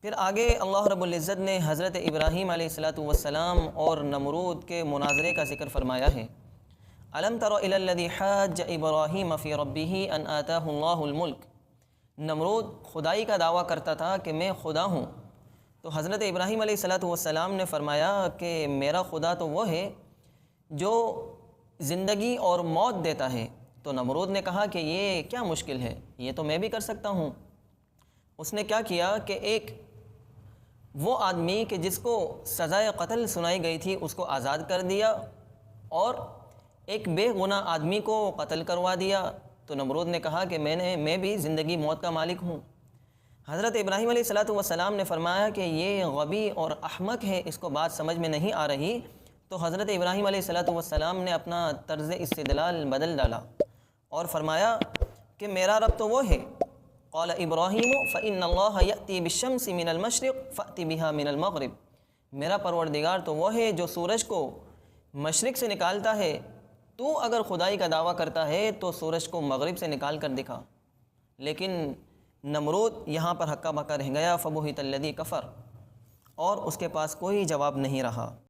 پھر آگے اللہ رب العزت نے حضرت ابراہیم علیہ السلام اور نمرود کے مناظرے کا ذکر فرمایا ہے۔ الم تر الی الذی حاج ابراہیم فی ربہ ان آتاہ اللہ الملک۔ نمرود خدائی کا دعویٰ کرتا تھا کہ میں خدا ہوں، تو حضرت ابراہیم علیہ السلام نے فرمایا کہ میرا خدا تو وہ ہے جو زندگی اور موت دیتا ہے۔ تو نمرود نے کہا کہ یہ کیا مشکل ہے، یہ تو میں بھی کر سکتا ہوں۔ اس نے کیا کیا کہ ایک وہ آدمی کہ جس کو سزائے قتل سنائی گئی تھی اس کو آزاد کر دیا، اور ایک بے گناہ آدمی کو قتل کروا دیا۔ تو نمرود نے کہا کہ میں بھی زندگی موت کا مالک ہوں۔ حضرت ابراہیم علیہ السلام نے فرمایا کہ یہ غبی اور احمق ہے، اس کو بات سمجھ میں نہیں آ رہی۔ تو حضرت ابراہیم علیہ السلام نے اپنا طرز استدلال بدل ڈالا اور فرمایا کہ میرا رب تو وہ ہے، قال ابراہیم فإن اللہ یأتی بالشمس من المشرق فأتی بها من المغرب۔ میرا پروردگار تو وہ ہے جو سورج کو مشرق سے نکالتا ہے، تو اگر خدائی کا دعویٰ کرتا ہے تو سورج کو مغرب سے نکال کر دکھا۔ لیکن نمرود یہاں پر ہکا بکا رہ گیا، فبہت الذی کفر، اور اس کے پاس کوئی جواب نہیں رہا۔